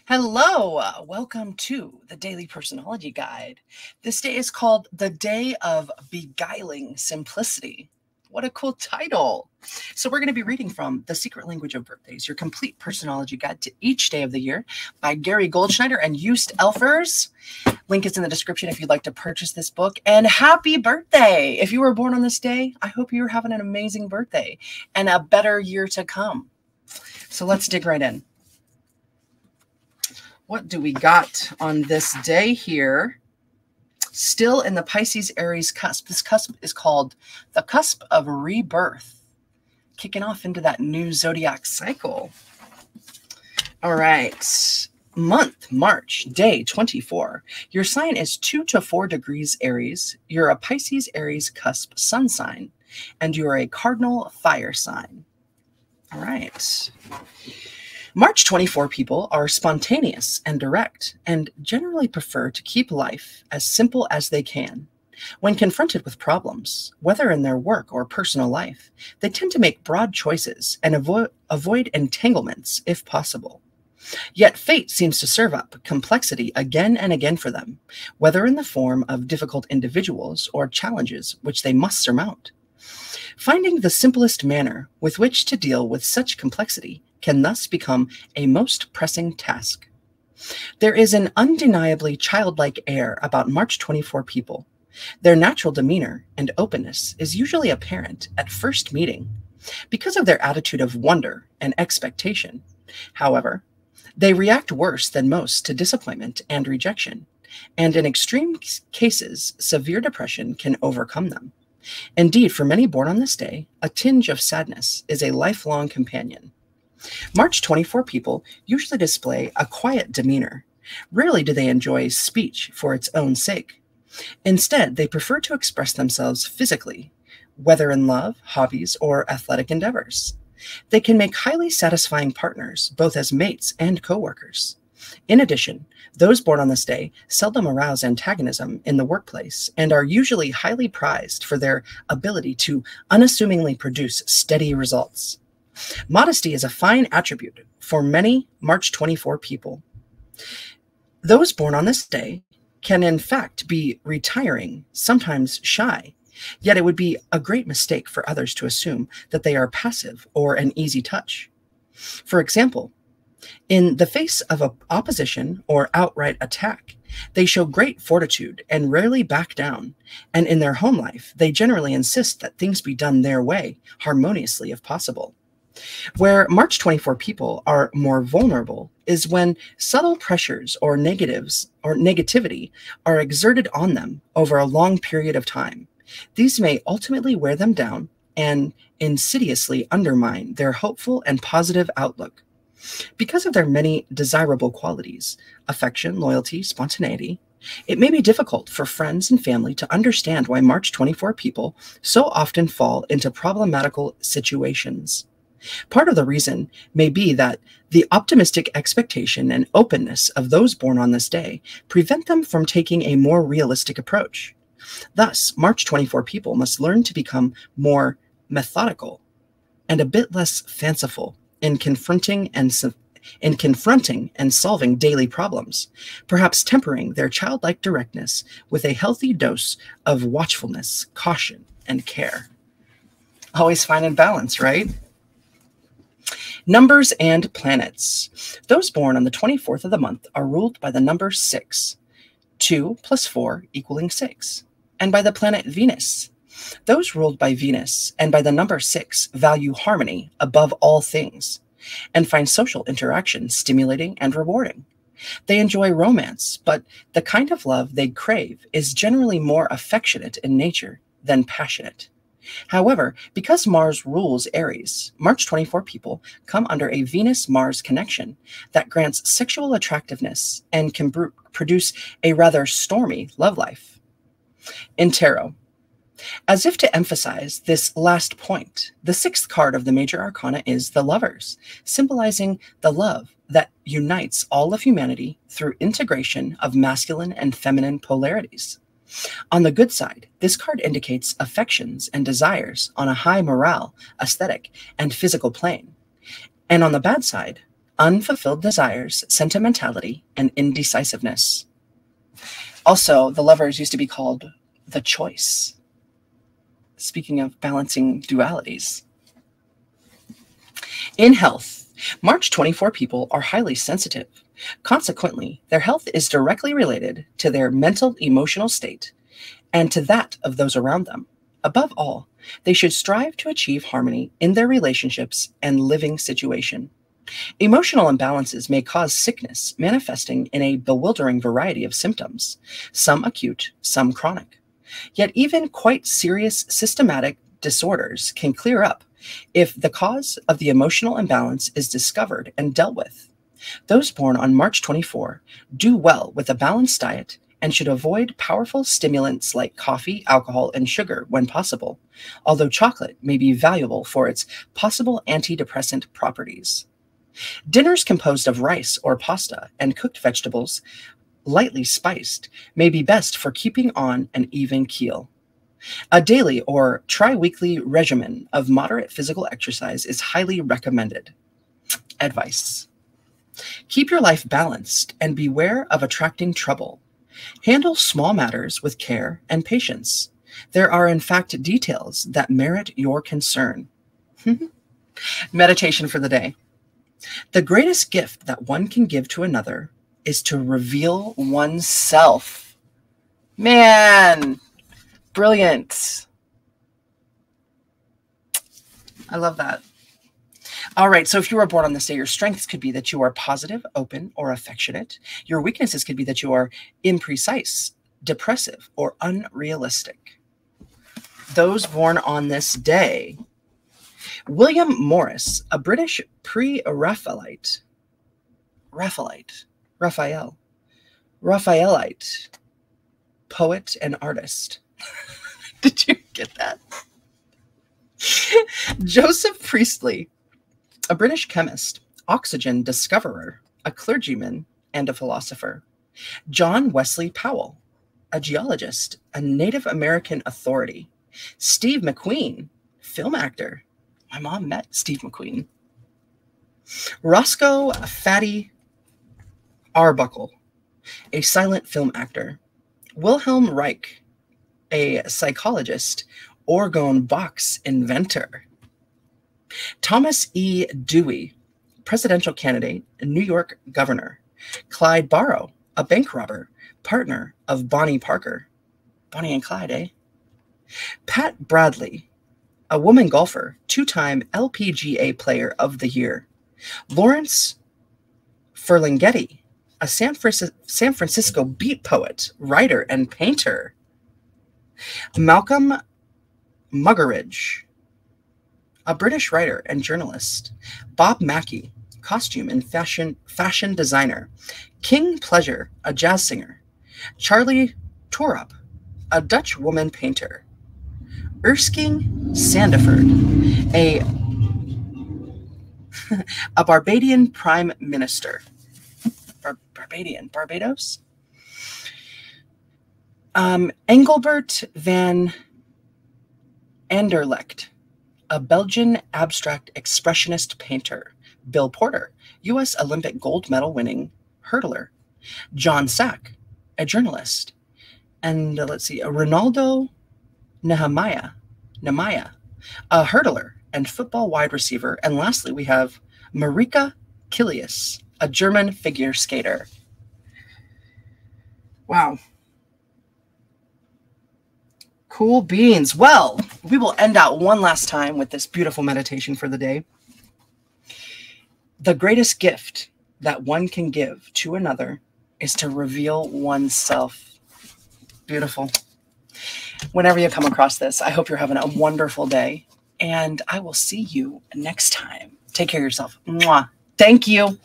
Hello, welcome to the Daily Personology Guide. This day is called the Day of Beguiling Simplicity. What a cool title. So we're going to be reading from The Secret Language of Birthdays, your complete personology guide to each day of the year by Gary Goldschneider and Joost Elfers. Link is in the description if you'd like to purchase this book. And happy birthday! If you were born on this day, I hope you're having an amazing birthday and a better year to come. So let's dig right in. What do we got on this day here? Still in the Pisces Aries cusp. This cusp is called the cusp of rebirth, kicking off into that new zodiac cycle. All right. Month, March, day 24. Your sign is 2 to 4 degrees Aries. You're a Pisces Aries cusp sun sign, and you're a cardinal fire sign. All right. March 24 people are spontaneous and direct and generally prefer to keep life as simple as they can. When confronted with problems, whether in their work or personal life, they tend to make broad choices and avoid entanglements if possible. Yet fate seems to serve up complexity again and again for them, whether in the form of difficult individuals or challenges which they must surmount. Finding the simplest manner with which to deal with such complexity can thus become a most pressing task. There is an undeniably childlike air about March 24 people. Their natural demeanor and openness is usually apparent at first meeting because of their attitude of wonder and expectation. However, they react worse than most to disappointment and rejection, and in extreme cases, severe depression can overcome them. Indeed, for many born on this day, a tinge of sadness is a lifelong companion. March 24 people usually display a quiet demeanor. Rarely do they enjoy speech for its own sake. Instead, they prefer to express themselves physically, whether in love, hobbies, or athletic endeavors. They can make highly satisfying partners, both as mates and co-workers. In addition, those born on this day seldom arouse antagonism in the workplace and are usually highly prized for their ability to unassumingly produce steady results. Modesty is a fine attribute for many March 24 people. Those born on this day can in fact be retiring, sometimes shy, yet it would be a great mistake for others to assume that they are passive or an easy touch. For example, in the face of opposition or outright attack, they show great fortitude and rarely back down, and in their home life, they generally insist that things be done their way, harmoniously if possible. Where March 24 people are more vulnerable is when subtle pressures or negativity are exerted on them over a long period of time. These may ultimately wear them down and insidiously undermine their hopeful and positive outlook. Because of their many desirable qualities, affection, loyalty, spontaneity, it may be difficult for friends and family to understand why March 24 people so often fall into problematical situations. Part of the reason may be that the optimistic expectation and openness of those born on this day prevent them from taking a more realistic approach. Thus, March 24 people must learn to become more methodical and a bit less fanciful in confronting and solving daily problems, perhaps tempering their childlike directness with a healthy dose of watchfulness, caution, and care. Always find in balance, right? Numbers and planets. Those born on the 24th of the month are ruled by the number 6, 2 plus 4 equaling 6, and by the planet Venus. Those ruled by Venus and by the number 6 value harmony above all things and find social interaction stimulating and rewarding. They enjoy romance, but the kind of love they crave is generally more affectionate in nature than passionate. However, because Mars rules Aries, March 24 people come under a Venus-Mars connection that grants sexual attractiveness and can produce a rather stormy love life. In tarot, as if to emphasize this last point, the 6th card of the major arcana is the Lovers, symbolizing the love that unites all of humanity through integration of masculine and feminine polarities. On the good side, this card indicates affections and desires on a high morale, aesthetic, and physical plane. And on the bad side, unfulfilled desires, sentimentality, and indecisiveness. Also, the Lovers used to be called the Choice. Speaking of balancing dualities. In health, March 24 people are highly sensitive. Consequently, their health is directly related to their mental, emotional state and to that of those around them. Above all, they should strive to achieve harmony in their relationships and living situation. Emotional imbalances may cause sickness, manifesting in a bewildering variety of symptoms, some acute, some chronic. Yet even quite serious systematic disorders can clear up if the cause of the emotional imbalance is discovered and dealt with. Those born on March 24 do well with a balanced diet and should avoid powerful stimulants like coffee, alcohol, and sugar when possible, although chocolate may be valuable for its possible antidepressant properties. Dinners composed of rice or pasta and cooked vegetables, lightly spiced, may be best for keeping on an even keel. A daily or tri-weekly regimen of moderate physical exercise is highly recommended. Advice: keep your life balanced and beware of attracting trouble. Handle small matters with care and patience. There are, in fact, details that merit your concern. Meditation for the day. The greatest gift that one can give to another is to reveal oneself. Man, brilliant. I love that. All right, so if you were born on this day, your strengths could be that you are positive, open, or affectionate. Your weaknesses could be that you are imprecise, depressive, or unrealistic. Those born on this day: William Morris, a British pre-Raphaelite, Raphaelite poet and artist. Did you get that? Joseph Priestley, a British chemist, oxygen discoverer, a clergyman, and a philosopher. John Wesley Powell, a geologist, a Native American authority. Steve McQueen, film actor. My mom met Steve McQueen. Roscoe Fatty Arbuckle, a silent film actor. Wilhelm Reich, a psychologist, orgone box inventor. Thomas E. Dewey, presidential candidate, New York governor. Clyde Barrow, a bank robber, partner of Bonnie Parker. Bonnie and Clyde, eh? Pat Bradley, a woman golfer, two-time LPGA Player of the Year. Lawrence Ferlinghetti, a San Francisco beat poet, writer, and painter. Malcolm Muggeridge, a British writer and journalist. Bob Mackie, costume and fashion designer. King Pleasure, a jazz singer. Charlie Torup, a Dutch woman painter. Erskine Sandiford, a Barbadian prime minister. Barbados? Engelbert van Anderlecht, a Belgian abstract expressionist painter. Bill Porter, U.S. Olympic gold medal winning hurdler. John Sack, a journalist. And let's see, Ronaldo Nehemiah, a hurdler and football wide receiver. And lastly, we have Marika Kilius, a German figure skater. Wow. Cool beans. Well, we will end out one last time with this beautiful meditation for the day. The greatest gift that one can give to another is to reveal oneself. Beautiful. Whenever you come across this, I hope you're having a wonderful day, and I will see you next time. Take care of yourself. Mwah. Thank you.